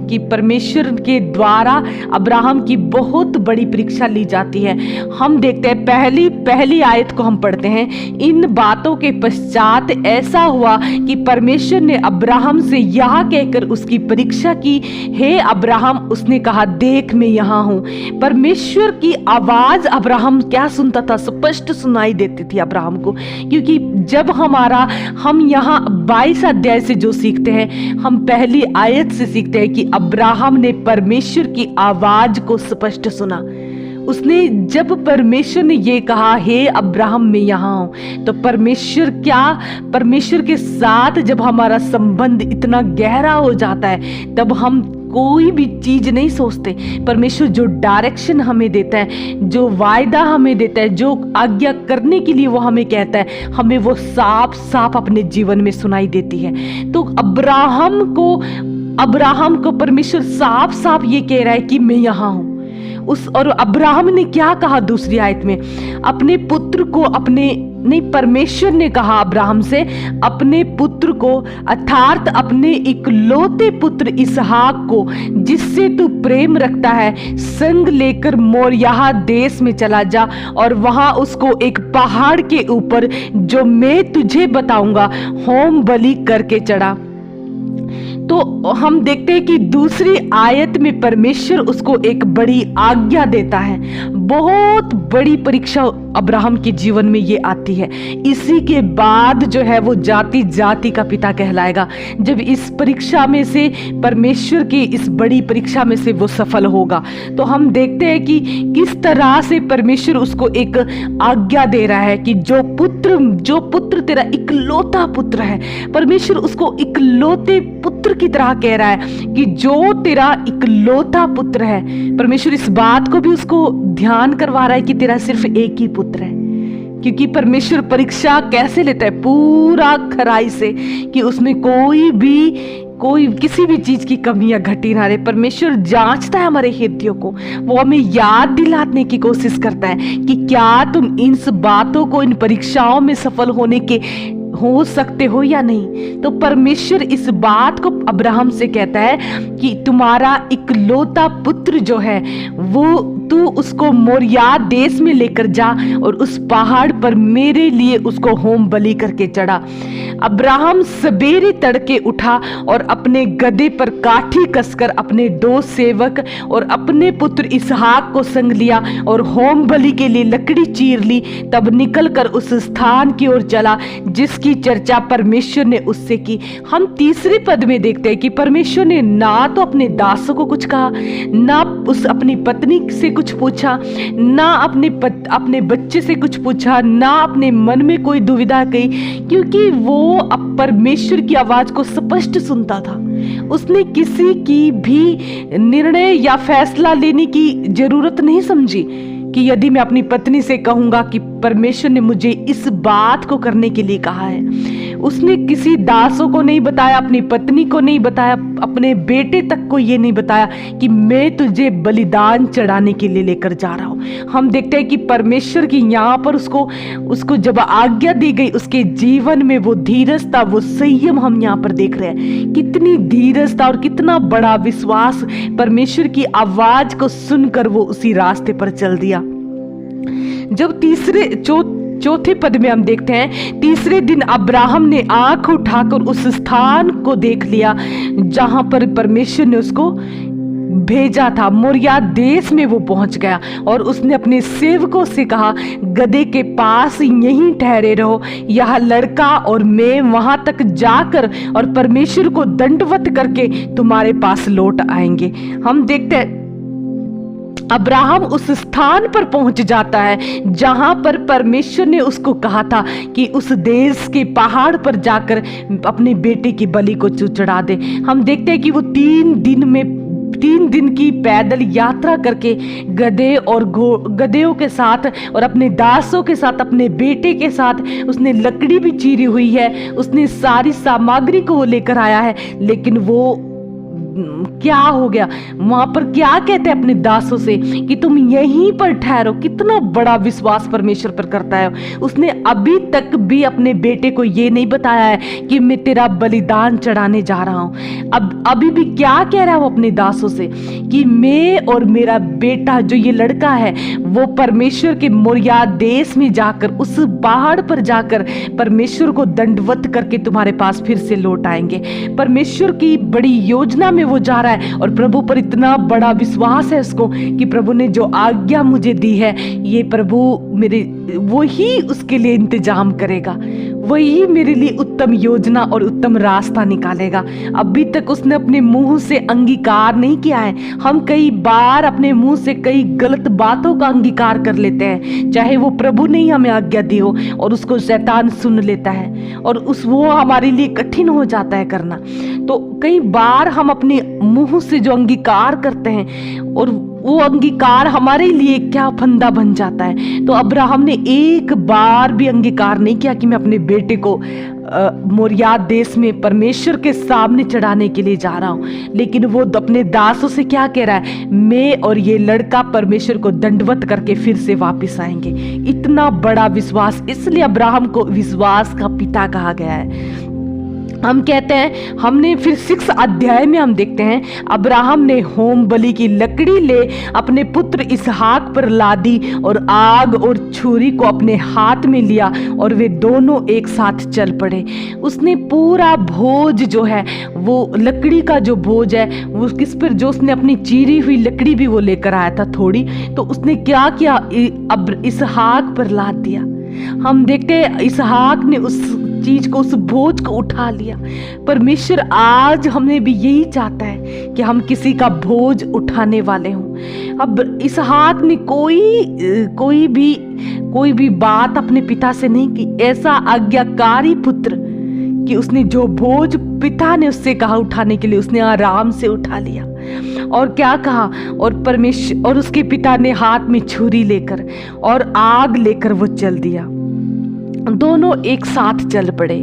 कि परमेश्वर के द्वारा अब्राहम की बहुत बड़ी परीक्षा ली जाती है। हम देखते हैं पहली आयत को हम पढ़ते हैं। इन बातों के पश्चात ऐसा हुआ कि परमेश्वर ने अब्राहम से यह कहकर उसकी परीक्षा की, हे अब्राहम, उसने कहा, देख मैं यहाँ हूँ। परमेश्वर की आवाज अब्राहम क्या सुनता था? स्पष्ट सुनाई देती थी अब्राहम को, क्योंकि जब हम यहाँ 22 अध्याय से जो सीखते हैं, हम पहली आयत से सीखते हैं कि अब्राहम ने परमेश्वर की आवाज को स्पष्ट सुना। उसने जब परमेश्वर ने ये कहा, हे अब्राहम मैं यहाँ हूं, तो परमेश्वर के साथ जब हमारा संबंध इतना गहरा हो जाता है, तब हम कोई भी चीज नहीं सोचते। परमेश्वर जो डायरेक्शन हमें देता है, जो वायदा हमें देता है, जो आज्ञा करने के लिए वो हमें कहता है, हमें वो साफ साफ अपने जीवन में सुनाई देती है। तो अब्राहम को परमेश्वर साफ साफ ये कह रहा है कि मैं यहाँ हूं। और अब्राहम ने क्या कहा दूसरी आयत में? अपने पुत्र को परमेश्वर ने कहा अब्राहम से, अपने पुत्र को अर्थात अपने इकलौते पुत्र इसहाक को, जिससे तू प्रेम रखता है, संग लेकर मोरिया देश में चला जा और वहां उसको एक पहाड़ के ऊपर, जो मैं तुझे बताऊंगा, होम बलि करके चढ़ा। तो हम देखते हैं कि दूसरी आयत में परमेश्वर उसको एक बड़ी आज्ञा देता है। बहुत बड़ी परीक्षा अब्राहम के जीवन में ये आती है। इसी के बाद जो है वो जाति जाति का पिता कहलाएगा, जब इस परीक्षा में से, परमेश्वर की इस बड़ी परीक्षा में से वो सफल होगा। तो हम देखते हैं कि किस तरह से परमेश्वर उसको एक आज्ञा दे रहा है कि जो पुत्र तेरा इकलौता पुत्र है, परमेश्वर उसको इकलौते पुत्र की तरह कह रहा है कि जो तेरा इकलौता पुत्र है। परमेश्वर इस बात को भी उसको ध्यान करवा रहा है कि तेरा सिर्फ एक ही पुत्र है, क्योंकि परमेश्वर परीक्षा कैसे लेता है? पूरा खराई से, कि उसमें कोई किसी भी चीज की कमी या घटी ना रहे। परमेश्वर जांचता है हमारे हृदयों को, वो हमें याद दिलाने की कोशिश करता है कि क्या तुम इन बातों को, इन परीक्षाओं में सफल हो सकते हो या नहीं। तो परमेश्वर इस बात को अब्राहम से कहता है कि तुम्हारा इकलौता पुत्र जो है, वो तू उसको मोरिया देश में लेकर जा और उस पहाड़ पर मेरे लिए उसको होम बलि करके चढ़ा। अब्राहम सवेरे तड़के उठा और अपने गधे पर काठी कसकर अपने 2 सेवक और अपने पुत्र इसहाक को संग लिया और होम बलि के लिए लकड़ी चीर ली। तब निकलकर उस स्थान की ओर चला जिसकी चर्चा परमेश्वर ने उससे की। हम तीसरे पद में देखते हैं कि परमेश्वर ने ना तो अपने दासों को कुछ कहा, ना अपनी पत्नी से कुछ पूछा, ना अपने बच्चे से कुछ पूछा, ना अपने मन में कोई दुविधा कही, क्योंकि वो परमेश्वर की आवाज को स्पष्ट सुनता था। उसने किसी की भी निर्णय या फैसला लेने की जरूरत नहीं समझी कि यदि मैं अपनी पत्नी से कहूंगा कि परमेश्वर ने मुझे इस बात को करने के लिए कहा है। उसने किसी दासों को नहीं बताया, अपनी पत्नी को नहीं बताया, अपने बेटे तक को ये नहीं बताया कि मैं तुझे बलिदान चढ़ाने के लिए लेकर जा रहा हूं। हम देखते हैं कि परमेश्वर की यहाँ पर उसको जब आज्ञा दी गई, उसके जीवन में वो धीरजता, वो संयम हम यहाँ पर देख रहे हैं। कितनी धीरजता और कितना बड़ा विश्वास, परमेश्वर की आवाज को सुनकर वो उसी रास्ते पर चल दिया। जब चौथे पद में हम देखते हैं, तीसरे दिन अब्राहम ने आंख उठाकर उस स्थान को देख लिया जहां पर परमेश्वर ने उसको भेजा था। मोरिया देश में वो पहुंच गया और उसने अपने सेवकों से कहा, गधे के पास यहीं ठहरे रहो, यह लड़का और मैं वहां तक जाकर और परमेश्वर को दंडवत करके तुम्हारे पास लौट आएंगे। हम देखते हैं अब्राहम उस स्थान पर पहुंच जाता है जहां पर परमेश्वर ने उसको कहा था कि उस देश के पहाड़ पर जाकर अपने बेटे की बलि को चढ़ा दे। हम देखते हैं कि वो 3 दिन की पैदल यात्रा करके गधेों के साथ और अपने दासों के साथ, अपने बेटे के साथ, उसने लकड़ी भी चीरी हुई है, उसने सारी सामग्री को वो लेकर आया है, लेकिन वो क्या हो गया, वहां पर क्या कहते हैं अपने दासों से कि तुम यहीं पर ठहरो। कितना बड़ा विश्वास परमेश्वर पर करता है। उसने अभी तक भी अपने बेटे को ये नहीं बताया है कि मैं तेरा बलिदान चढ़ाने जा रहा हूं। अब अभी भी क्या कह रहा है वो अपने दासों से कि मैं और मेरा बेटा जो ये लड़का है वो परमेश्वर के मोरिया देश में जाकर, उस पहाड़ पर जाकर परमेश्वर को दंडवत करके तुम्हारे पास फिर से लौट आएंगे। परमेश्वर की बड़ी योजना में वो जा रहा है और प्रभु पर इतना बड़ा विश्वास है उसको कि प्रभु ने जो आज्ञा मुझे दी है, ये प्रभु मेरे वही उसके लिए इंतजाम करेगा, वही मेरे लिए उत्तम योजना और उत्तम रास्ता निकालेगा। अभी तक उसने अपने मुंह से अंगीकार नहीं किया है। हम कई बार अपने मुंह से कई गलत बातों का अंगीकार कर लेते हैं, चाहे वो प्रभु ने ही हमें आज्ञा दी हो, और उसको शैतान सुन लेता है और वो हमारे लिए कठिन हो जाता है करना। तो कई बार हम अपने मुंह से जो अंगीकार करते हैं और वो अंगीकार हमारे लिए क्या फंदा बन जाता है। तो अब्राहम ने एक बार भी अंगीकार नहीं किया कि मैं अपने बेटे को मोरिया देश में परमेश्वर के सामने चढ़ाने के लिए जा रहा हूं, लेकिन वो अपने दासों से क्या कह रहा है, मैं और ये लड़का परमेश्वर को दंडवत करके फिर से वापस आएंगे। इतना बड़ा विश्वास, इसलिए अब्राहम को विश्वास का पिता कहा गया है। हम कहते हैं, हमने फिर 6 अध्याय में हम देखते हैं अब्राहम ने होम बलि की लकड़ी ले अपने पुत्र इसहाक पर लादी और आग और छुरी को अपने हाथ में लिया और वे दोनों एक साथ चल पड़े। उसने पूरा भोज जो है, वो लकड़ी का जो भोज है, वो किस पर, जो उसने अपनी चीरी हुई लकड़ी भी वो लेकर आया था थोड़ी, तो उसने क्या किया, अब इसहाक पर लाद दिया। हम देखते हैं इसहाक ने उस चीज को, उस बोझ को उठा लिया। परमेश्वर आज हमें भी यही चाहता है कि हम किसी का बोझ उठाने वाले हों। अब इसहाक ने कोई भी बात अपने पिता से नहीं की, ऐसा आज्ञाकारी पुत्र कि उसने जो बोझ पिता ने उससे कहा उठाने के लिए, उसने आराम से उठा लिया। और क्या कहा, और परमेश्वर और उसके पिता ने हाथ में छुरी लेकर और आग लेकर वो चल दिया, दोनों एक साथ चल पड़े।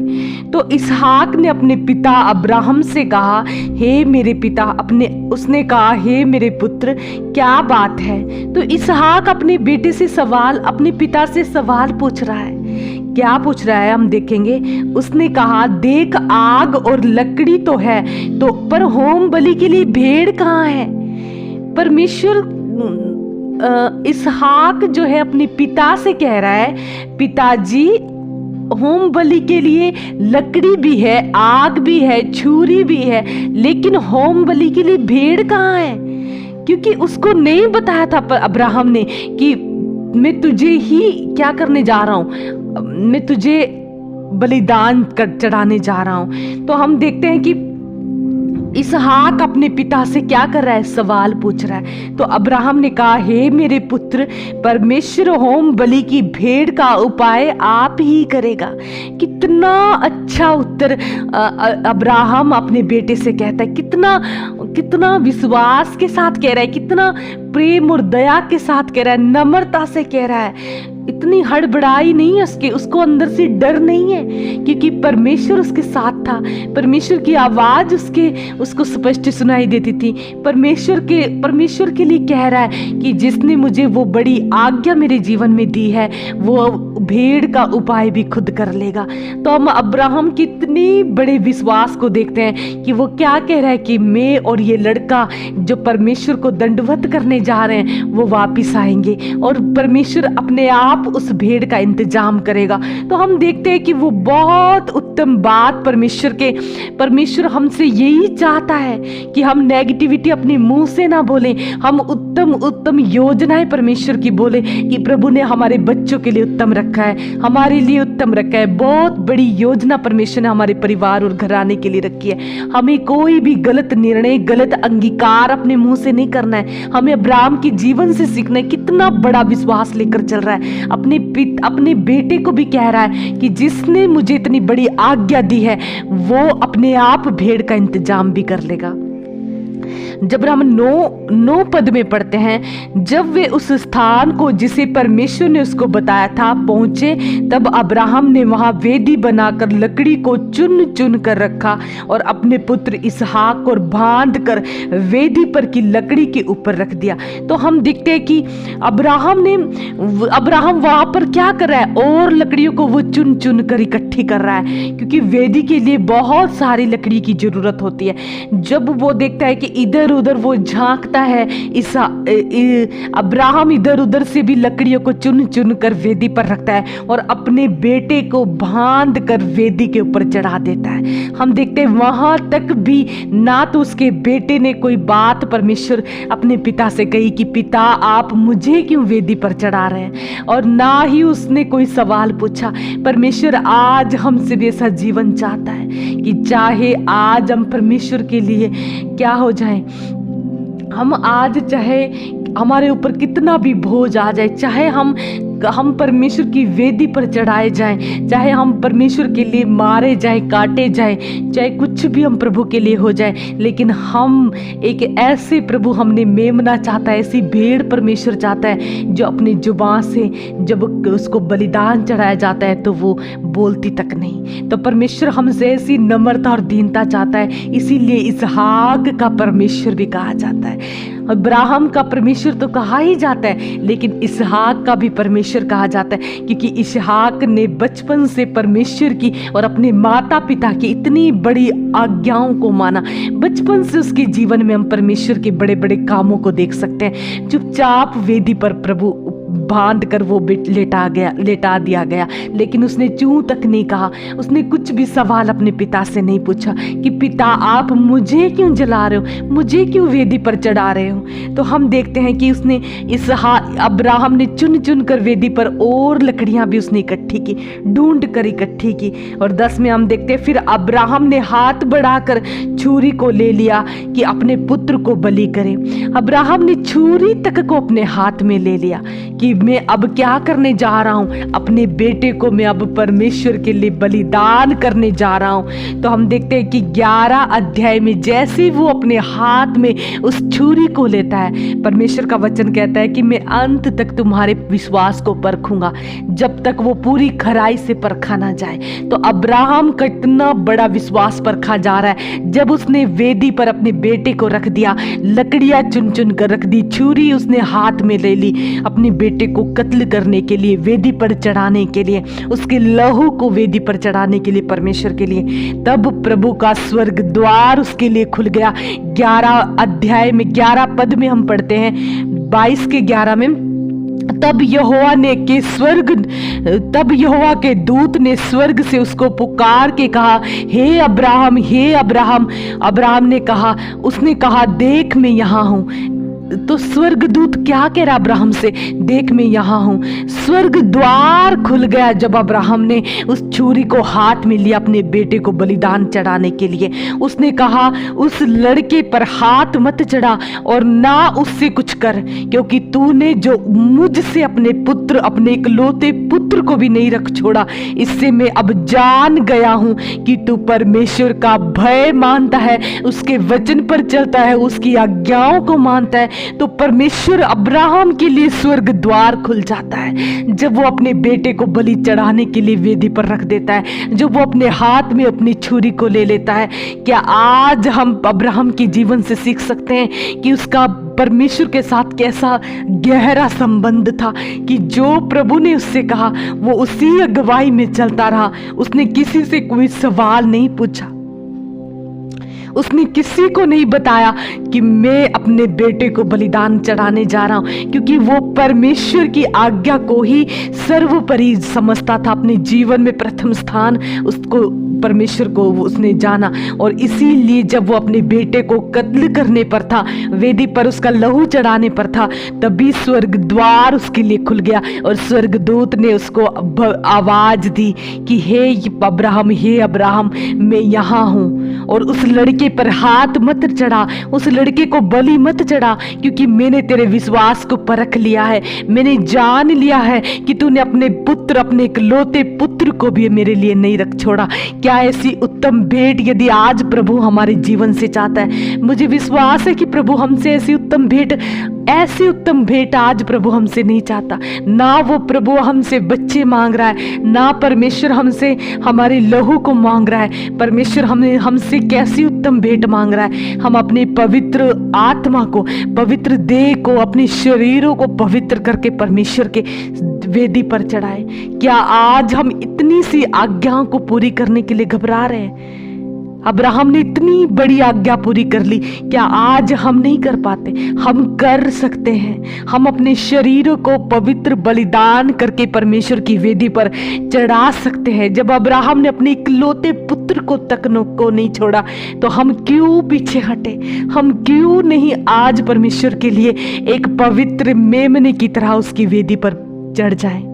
तो इसहाक ने अपने पिता अब्राहम से कहा, हे मेरे पिता, उसने कहा, हे मेरे पुत्र, क्या बात है। तो इसहाक अपने बेटे से अपने पिता से सवाल पूछ रहा है। क्या पूछ रहा है हम देखेंगे। उसने कहा, देख आग और लकड़ी तो है, तो पर होम बलि के लिए भेड़ कहाँ है। परमेश्वर इसहाक जो है अपने पिता से कह रहा है, पिताजी होम बलि के लिए लकड़ी भी है, आग भी है, छुरी भी है, लेकिन होम बलि के लिए भेड़ कहाँ है। क्योंकि उसको नहीं बताया था अब्राहम ने कि मैं तुझे ही क्या करने जा रहा हूं, मैं तुझे बलिदान चढ़ाने जा रहा हूं। तो हम देखते हैं कि इसहाक अपने पिता से क्या कर रहा है, सवाल पूछ रहा है। तो अब्राहम ने कहा, हे मेरे पुत्र, परमेश्वर होम बलि की भेड़ का उपाय आप ही करेगा। कितना अच्छा उत्तर अब्राहम अपने बेटे से कहता है, कितना विश्वास के साथ कह रहा है, कितना प्रेम और दया के साथ कह रहा है, नम्रता से कह रहा है। इतनी हड़बड़ाई नहीं है उसको अंदर से डर नहीं है, क्योंकि परमेश्वर उसके साथ था। परमेश्वर की आवाज उसको स्पष्ट सुनाई देती थी। परमेश्वर के लिए कह रहा है कि जिसने मुझे वो बड़ी आज्ञा मेरे जीवन में दी है, वो भेड़ का उपाय भी खुद कर लेगा। तो हम अब्राहम के इतने बड़े विश्वास को देखते हैं कि वो क्या कह रहा है कि मैं और ये लड़का जो परमेश्वर को दंडवत करने जा रहे हैं, वो वापिस आएंगे और परमेश्वर अपने आप उस भेड़ का इंतजाम करेगा। तो हम देखते हैं कि वो बहुत उत्तम बात परमेश्वर हमसे यही चाहता है कि हम नेगेटिविटी अपने मुंह से ना बोलें, हम उत्तम योजनाएं परमेश्वर की बोले कि प्रभु ने हमारे बच्चों के लिए उत्तम रखा है, हमारे लिए उत्तम रखा है। बहुत बड़ी योजना परमेश्वर ने हमारे परिवार और घराने के लिए रखी है। हमें कोई भी गलत निर्णय, गलत अंगीकार अपने मुंह से नहीं करना है। हमें अब्राहम के जीवन से सीखना है, कितना बड़ा विश्वास लेकर चल रहा है। अपने बेटे को भी कह रहा है कि जिसने मुझे इतनी बड़ी आज्ञा दी है, वो अपने आप भेड़ का इंतजाम भी कर लेगा। जब हम 9 पद में पढ़ते हैं, जब वे उस स्थान को जिसे परमेश्वर ने उसको बताया था पहुंचे, तब अब्राहम ने वहां वेदी बनाकर लकड़ी को चुन चुन कर रखा और अपने पुत्र इसहाक को बांध कर वेदी पर की लकड़ी के ऊपर रख दिया। तो हम देखते हैं कि अब्राहम वहां पर क्या कर रहा है, और लकड़ियों को वो चुन चुन कर इकट्ठी कर रहा है, क्योंकि वेदी के लिए बहुत सारी लकड़ी की जरूरत होती है। जब वो देखता है कि इधर उधर वो झांकता है, अब्राहम इधर उधर से भी लकड़ियों को चुन चुन कर वेदी पर रखता है और अपने बेटे को बांध कर वेदी के ऊपर चढ़ा देता है। हम देखते हैं वहां तक भी ना तो उसके बेटे ने कोई बात परमेश्वर अपने पिता से कही कि पिता आप मुझे क्यों वेदी पर चढ़ा रहे हैं, और ना ही उसने कोई सवाल पूछा। परमेश्वर आज हमसे भी ऐसा जीवन चाहता है कि चाहे आज हम परमेश्वर के लिए क्या हो जाए, हम आज चाहे हमारे ऊपर कितना भी बोझ आ जाए, चाहे हम परमेश्वर की वेदी पर चढ़ाए जाएं, चाहे हम परमेश्वर के लिए मारे जाएं, काटे जाएं, चाहे कुछ भी हम प्रभु के लिए हो जाए, लेकिन हम एक ऐसे प्रभु हमने मेमना चाहता है, ऐसी भेड़ परमेश्वर चाहता है जो अपनी जुबान से जब उसको बलिदान चढ़ाया जाता है तो वो बोलती तक नहीं। तो परमेश्वर हमसे ऐसी नम्रता और दीनता चाहता है, इसीलिए इसहाक का परमेश्वर भी कहा जाता है। अब्राहम का परमेश्वर तो कहा ही जाता है, लेकिन इसहाक का भी परमेश्वर कहा जाता है, क्योंकि इसहाक ने बचपन से परमेश्वर की और अपने माता पिता की इतनी बड़ी आज्ञाओं को माना। बचपन से उसके जीवन में हम परमेश्वर के बड़े बड़े कामों को देख सकते हैं। चुपचाप वेदी पर प्रभु बांध कर वो लेटा दिया गया, लेकिन उसने चूं तक नहीं कहा। उसने कुछ भी सवाल अपने पिता से नहीं पूछा कि पिता आप मुझे क्यों जला रहे हो, मुझे क्यों वेदी पर चढ़ा रहे हो। तो हम देखते हैं कि उसने अब्राहम ने चुन चुन कर वेदी पर और लकड़ियां भी उसने इकट्ठी की, ढूंढ कर इकट्ठी की। और 10 में हम देखते हैं फिर अब्राहम ने हाथ बढ़ाकर छुरी को ले लिया कि अपने पुत्र को बलि करे। अब्राहम ने छुरी तक को अपने हाथ में ले लिया कि मैं अब क्या करने जा रहा हूं, अपने बेटे को मैं अब परमेश्वर के लिए बलिदान करने जा रहा हूं। तो हम देखते हैं कि 11 अध्याय में जैसे वो अपने हाथ में उस छुरी को लेता है, परमेश्वर का वचन कहता है कि मैं अंत तक तुम्हारे विश्वास को परखूंगा, जब तक वो पूरी खराई से परखा ना जाए। तो अब्राहम का इतना बड़ा विश्वास परखा जा रहा है जब उसने वेदी पर अपने बेटे को रख दिया, लकड़ियां चुन चुन कर रख दी, छुरी उसने हाथ में ले ली अपने बेटे को कत्ल करने के लिए, वेदी पर चढ़ाने के लिए, उसके लहू को वेदी पर चढ़ाने के लिए, परमेश्वर के लिए। तब प्रभु का स्वर्ग द्वार उसके लिए खुल गया। 11 अध्याय में 11 पद में हम पढ़ते हैं, 22 के 11 में, तब यहोवा के दूत ने स्वर्ग से उसको पुकार के कहा, हे अब्राहम, हे अब्राहम। अब्राहम ने कहा, उसने कहा देख मैं यहाँ हूँ। तो स्वर्गदूत क्या कह रहा अब्राहम से, देख मैं यहाँ हूँ। स्वर्ग द्वार खुल गया जब अब्राहम ने उस छुरी को हाथ में लिया अपने बेटे को बलिदान चढ़ाने के लिए। उसने कहा उस लड़के पर हाथ मत चढ़ा और ना उससे कुछ कर, क्योंकि तूने जो मुझसे अपने पुत्र, अपने इकलौते पुत्र को भी नहीं रख छोड़ा। इससे मैं अब जान गया हूँ कि तू परमेश्वर का भय मानता है, उसके वचन पर चलता है, उसकी आज्ञाओं को मानता है। तो परमेश्वर अब्राहम के लिए स्वर्ग द्वार खुल जाता है जब वो अपने बेटे को बलि चढ़ाने के लिए वेदी पर रख देता है, जब वो अपने हाथ में अपनी छुरी को ले लेता है। क्या आज हम अब्राहम के जीवन से सीख सकते हैं कि उसका परमेश्वर के साथ कैसा गहरा संबंध था, कि जो प्रभु ने उससे कहा वो उसी अगुवाई में चलता रहा। उसने किसी से कोई सवाल नहीं पूछा, उसने किसी को नहीं बताया कि मैं अपने बेटे को बलिदान चढ़ाने जा रहा हूं, क्योंकि वो परमेश्वर की आज्ञा को ही सर्वोपरि समझता था। अपने जीवन में प्रथम स्थान उसको परमेश्वर को उसने जाना, और इसीलिए जब वो अपने बेटे को कत्ल करने पर था, वेदी पर उसका लहू चढ़ाने पर था, तभी स्वर्ग द्वार उसके लिए खुल गया और स्वर्गदूत ने उसको आवाज दी कि हे अब्राहम, हे अब्राहम, मैं यहाँ हूँ। और उस लड़के पर हाथ मत चढ़ा, उस लड़के को बलि मत चढ़ा, क्योंकि मैंने तेरे विश्वास को परख लिया है। मैंने जान लिया है कि तूने अपने पुत्र, अपने इकलौते पुत्र को भी मेरे लिए नहीं रख छोड़ा। क्या ऐसी उत्तम भेंट यदि आज प्रभु हमारे जीवन से चाहता है, मुझे विश्वास है कि प्रभु हमसे ऐसी उत्तम भेंट आज प्रभु हमसे नहीं चाहता। ना वो प्रभु हमसे बच्चे मांग रहा है, ना परमेश्वर हमसे हमारे लहू को मांग रहा है। परमेश्वर हमसे कैसी उत्तम भेंट मांग रहा है, हम अपने पवित्र आत्मा को, पवित्र देह को, अपने शरीरों को पवित्र करके परमेश्वर के वेदी पर चढ़ाए। क्या आज हम इतनी सी आज्ञाओं को पूरी करने के लिए घबरा रहे हैं? अब्राहम ने इतनी बड़ी आज्ञा पूरी कर ली, क्या आज हम नहीं कर पाते? हम कर सकते हैं। हम अपने शरीरों को पवित्र बलिदान करके परमेश्वर की वेदी पर चढ़ा सकते हैं। जब अब्राहम ने अपने इकलौते पुत्र को तक को नहीं छोड़ा, तो हम क्यों पीछे हटे? हम क्यों नहीं आज परमेश्वर के लिए एक पवित्र मेमने की तरह उसकी वेदी पर चढ़ जाएं?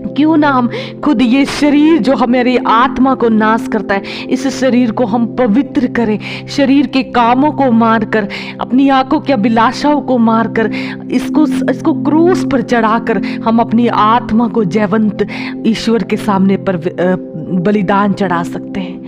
क्यों ना हम खुद ये शरीर जो हमारी आत्मा को नाश करता है, इस शरीर को हम पवित्र करें। शरीर के कामों को मारकर, अपनी आंखों की अभिलाषाओं को मारकर, इसको क्रूस पर चढ़ाकर हम अपनी आत्मा को जयवंत ईश्वर के सामने पर बलिदान चढ़ा सकते हैं।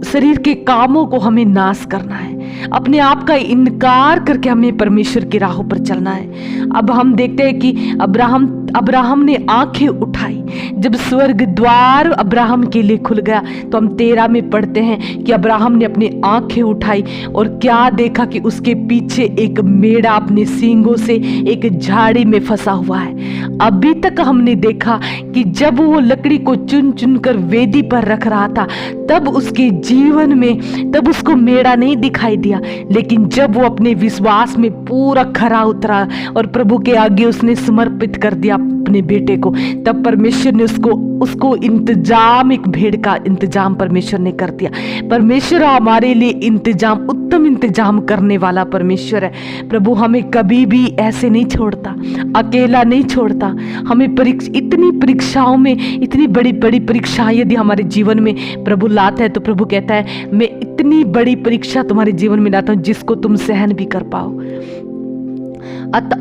शरीर के कामों को हमें नाश करना है, अपने आप का इनकार करके हमें परमेश्वर की राहों पर चलना है। अब हम देखते हैं कि अब्राहम ने आंखें उठाई। जब स्वर्ग द्वार अब्राहम के लिए खुल गया, तो हम 13 में पढ़ते हैं कि अब्राहम ने अपनी आंखें उठाई और क्या देखा कि उसके पीछे एक मेढ़ा अपने सींगों से एक झाड़ी में फंसा हुआ है। अभी तक हमने देखा कि जब वो लकड़ी को चुन चुन कर वेदी पर रख रहा था, तब उसके जीवन में तब उसको मेढ़ा नहीं दिखाई दिया। लेकिन जब वो अपने विश्वास में पूरा खरा उतरा और प्रभु के आगे उसने समर्पित कर दिया अपने बेटे को, तब परमेश्वर ने उसको इंतजाम, एक भेड़ का इंतजाम परमेश्वर ने कर दिया। परमेश्वर हमारे लिए इंतजाम, उत्तम इंतजाम करने वाला परमेश्वर है। प्रभु हमें कभी भी ऐसे नहीं छोड़ता, अकेला नहीं छोड़ता। हमें इतनी परीक्षाओं में, इतनी बड़ी बड़ी परीक्षाएं यदि हमारे जीवन में प्रभु लाता है, तो प्रभु कहता है मैं इतनी बड़ी परीक्षा तुम्हारे जीवन में लाता हूं जिसको तुम सहन भी कर पाओ।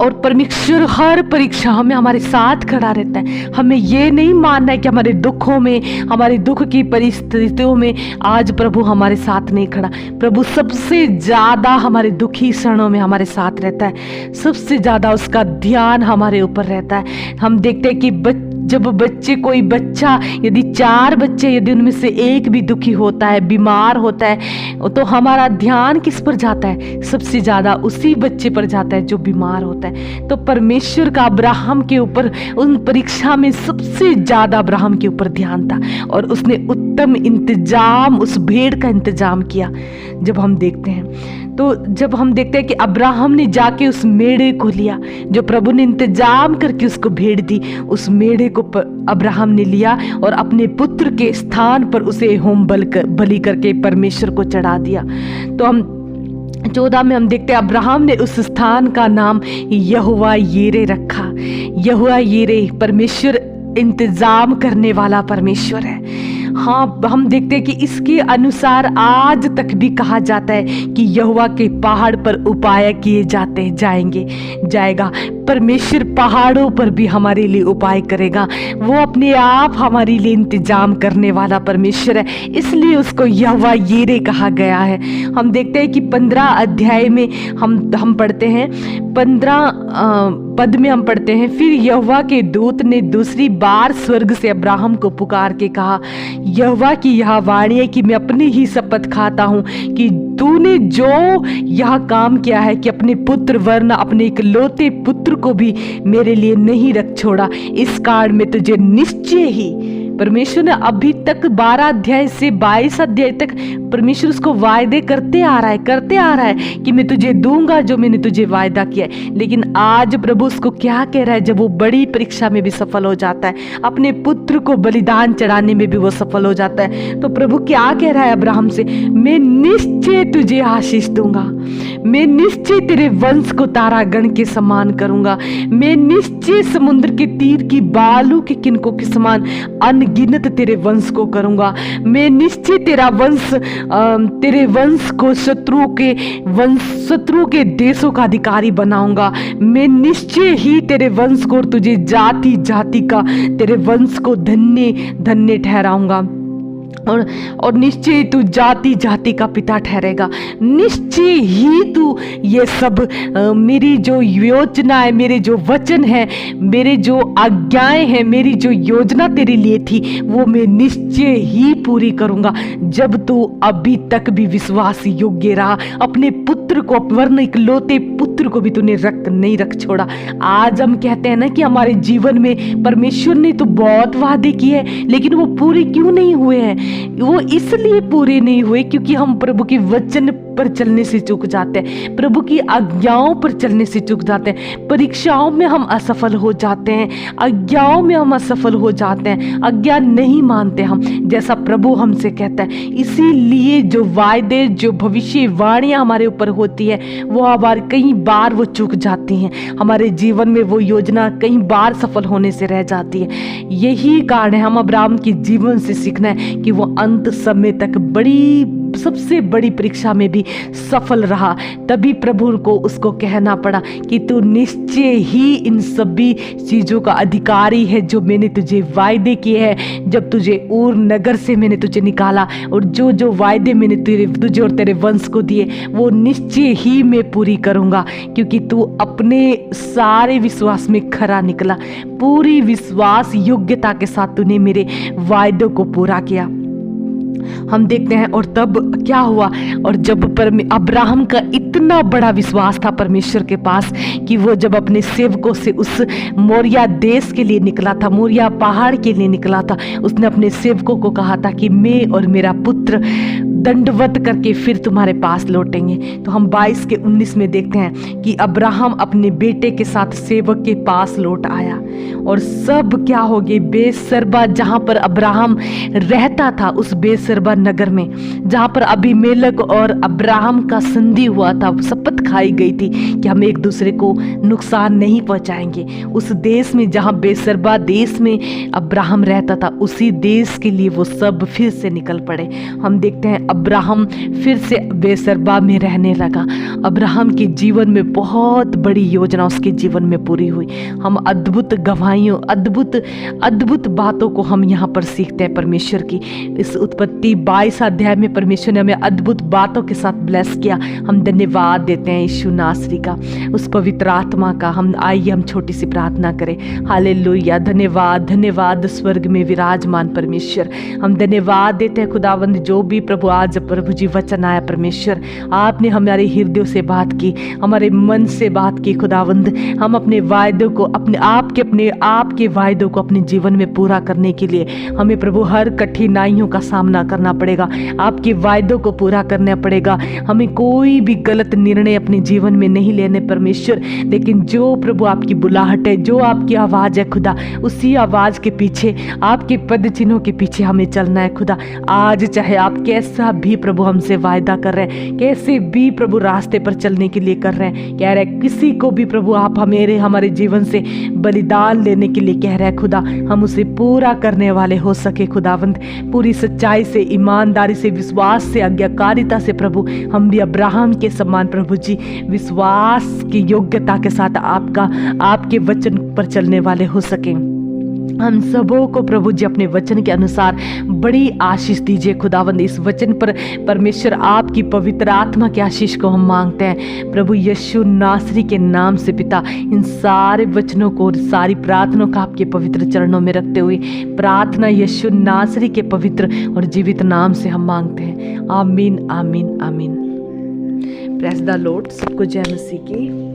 और परमेश्वर हर परीक्षाओं में हमारे साथ खड़ा रहता है। हमें ये नहीं मानना है कि हमारे दुखों में, हमारे दुख की परिस्थितियों में आज प्रभु हमारे साथ नहीं खड़ा। प्रभु सबसे ज्यादा हमारे दुखी क्षणों में हमारे साथ रहता है, सबसे ज्यादा उसका ध्यान हमारे ऊपर रहता है। हम देखते हैं कि जब कोई बच्चा, यदि 4 बच्चे, यदि उनमें से एक भी दुखी होता है, बीमार होता है, तो हमारा ध्यान किस पर जाता है? सबसे ज्यादा उसी बच्चे पर जाता है जो बीमार होता है। तो परमेश्वर का अब्राहम के ऊपर उन परीक्षा में सबसे ज्यादा अब्राहम के ऊपर ध्यान था, और उसने उत्तम इंतजाम, उस भेड़ का इंतजाम किया। जब हम देखते हैं कि अब्राहम ने जाके उस मेढ़े को लिया, जो प्रभु ने इंतजाम करके उसको भेड़ दी, उस मेढ़े को अब्राहम ने लिया और अपने पुत्र के स्थान पर उसे होम बलि करके परमेश्वर को चढ़ा दिया। तो हम 14 में हम देखते हैं अब्राहम ने उस स्थान का नाम यहोवा यीरे रखा। यहोवा यीरे, परमेश्वर इंतजाम करने वाला परमेश्वर है। हाँ, हम देखते हैं कि इसके अनुसार आज तक भी कहा जाता है कि यहोवा के पहाड़ पर उपाय किए जाएगा। परमेश्वर पहाड़ों पर भी हमारे लिए उपाय करेगा। वो अपने आप हमारे लिए इंतजाम करने वाला परमेश्वर है, इसलिए उसको यहोवा यीरे कहा गया है। हम देखते हैं कि 15 अध्याय में हम पढ़ते हैं, 15 पद में हम पढ़ते हैं, फिर यहोवा के दूत ने दूसरी बार स्वर्ग से अब्राहम को पुकार के कहा, यहोवा की यह वाणी है कि मैं अपनी ही शपथ खाता हूं कि तूने जो यह काम किया है कि अपने पुत्र वरना अपने इकलौते पुत्र को भी मेरे लिए नहीं रख छोड़ा, इस कारण में तुझे निश्चय ही, परमेश्वर ने अभी तक 12 अध्याय से 22 अध्याय तक परमेश्वर उसको वायदे करते आ रहा है कि मैं तुझे दूंगा जो मैंने तुझे वायदा किया है। लेकिन आज प्रभु उसको क्या कह रहा है? जब वो बड़ी परीक्षा में भी सफल हो जाता है, अपने पुत्र को बलिदान चढ़ाने में भी वो सफल हो जाता है, तो प्रभु क्या कह रहा है अब्राहम से? मैं निश्चय तुझे आशीष दूंगा, मैं निश्चय तेरे वंश को तारागण के समान करूंगा, मैं निश्चय समुद्र के तीर की बालू के किनकों के समान अन्न अनगिनत तेरे वंश को करूँगा। मैं निश्चय तेरे वंश को शत्रु के देशों का अधिकारी बनाऊंगा। मैं निश्चय ही तेरे वंश को और तुझे जाति जाति का तेरे वंश को धन्य धन्य ठहराऊंगा और निश्चय तू जाति जाति का पिता ठहरेगा। निश्चय ही तू ये सब मेरी जो योजना है, मेरे जो वचन है, मेरे जो आज्ञाएं हैं, मेरी जो योजना तेरे लिए थी वो मैं निश्चय ही पूरी करूंगा। जब तू अभी तक भी विश्वास योग्य रहा, अपने पुत्र को, वरन इकलौते पुत्र को भी तूने नहीं रख छोड़ा। आज हम कहते हैं ना कि हमारे जीवन में परमेश्वर ने तो बहुत वादे किए हैं, लेकिन वो पूरे क्यों नहीं हुए हैं? वो इसलिए पूरे नहीं हुए क्योंकि हम प्रभु के वचन पर चलने से चूक जाते हैं, प्रभु की आज्ञाओं पर चलने से चूक जाते हैं। परीक्षाओं में हम असफल हो जाते हैं, आज्ञाओं में हम असफल हो जाते हैं, आज्ञा नहीं मानते हम जैसा प्रभु हमसे कहता है। इसीलिए जो वायदे, जो भविष्यवाणियां हमारे ऊपर होती है वो हमारे कई बार वो चूक जाती हैं। हमारे जीवन में वो योजना कई बार सफल होने से रह जाती है। यही कारण है हम अब्राहम के जीवन से सीखना है कि वो अंत समय तक सबसे बड़ी परीक्षा में भी सफल रहा। तभी प्रभु को उसको कहना पड़ा कि तू निश्चय ही इन सभी चीजों का अधिकारी है जो मैंने तुझे वायदे किए हैं। जब तुझे ऊर नगर से मैंने तुझे निकाला और जो जो वायदे मैंने तुझे और तेरे वंश को दिए वो निश्चय ही मैं पूरी करूंगा, क्योंकि तू अपने सारे विश्वास में खरा निकला। पूरी विश्वास योग्यता के साथ तूने मेरे वायदों को पूरा किया। हम देखते हैं और तब क्या हुआ, और जब अब्राहम का इतना बड़ा विश्वास था परमेश्वर के पास कि वो जब अपने सेवकों से उस मोरिया देश के लिए निकला था, मोरिया पहाड़ के लिए निकला था, उसने अपने सेवकों को कहा था कि मैं और मेरा पुत्र दंडवत करके फिर तुम्हारे पास लौटेंगे। तो हम 22 के 19 में देखते हैं कि अब्राहम अपने बेटे के साथ सेवक के पास लौट आया और सब क्या हो गए, बेसरबा जहां पर अब्राहम रहता था, उस बेसरबा नगर में जहां पर अबीमेलेक और अब्राहम का संधि हुआ था, शपथ खाई गई थी कि हम एक दूसरे को नुकसान नहीं पहुंचाएंगे। उस देश में जहां बेसरबा देश में अब्राहम रहता था, उसी देश के लिए वो सब फिर से निकल पड़े। हम देखते हैं अब्राहम फिर से बेसरबा में रहने लगा। अब्राहम के जीवन में बहुत बड़ी योजना उसके जीवन में पूरी हुई। हम अद्भुत गवाहियों, अद्भुत बातों को हम यहाँ पर सीखते हैं परमेश्वर की। इस उत्पत्ति 22 अध्याय में परमेश्वर ने हमें अद्भुत बातों के साथ ब्लेस किया। हम धन्यवाद देते हैं यीशु नासरी का, उस पवित्र आत्मा का। आइए हम छोटी सी प्रार्थना करें। हालेलुया, धन्यवाद धन्यवाद स्वर्ग में विराजमान परमेश्वर, हम धन्यवाद देते हैं खुदावंद। जो भी प्रभु आज प्रभु जी वचन आया परमेश्वर, आपने हमारे हृदयों से बात की, हमारे मन से बात की खुदावंद। हम अपने वायदों को अपने आपके वायदों को अपने जीवन में पूरा करने के लिए हमें प्रभु हर कठिनाइयों का सामना करना पड़ेगा, आपके वायदों को पूरा करना पड़ेगा। हमें कोई भी गलत निर्णय अपने जीवन में नहीं लेने परमेश्वर, लेकिन जो प्रभु आपकी बुलाहट है, जो आपकी आवाज़ है खुदा, उसी आवाज़ के पीछे, आपके पद चिन्हों के पीछे हमें चलना है खुदा। आज चाहे आप कैसा भी प्रभु हमसे वायदा कर रहे हैं, कैसे भी प्रभु रास्ते पर चलने के लिए कर रहे हैं, कह रहे हैं किसी को भी प्रभु आप हमारे जीवन से बलिदान लेने के लिए कह रहे हैं खुदा, हम उसे पूरा करने वाले हो सके खुदावंद। पूरी सच्चाई से, ईमानदारी से, विश्वास से, आज्ञाकारिता से प्रभु हम भी अब्राहम के समान प्रभु जी विश्वास की योग्यता के साथ आपके वचन पर चलने वाले हो सकें। हम सबों को प्रभु जी अपने वचन के अनुसार बड़ी आशीष दीजिए खुदावंद। इस वचन पर परमेश्वर आपकी पवित्र आत्मा की आशीष को हम मांगते हैं प्रभु यीशु नासरी के नाम से। पिता, इन सारे वचनों को और सारी प्रार्थनाओं का आपके पवित्र चरणों में रखते हुए प्रार्थना यीशु नासरी के पवित्र और जीवित नाम से हम मांगते हैं। आमीन आमीन आमीन। Praise the Lord. सबको जय मसीह की।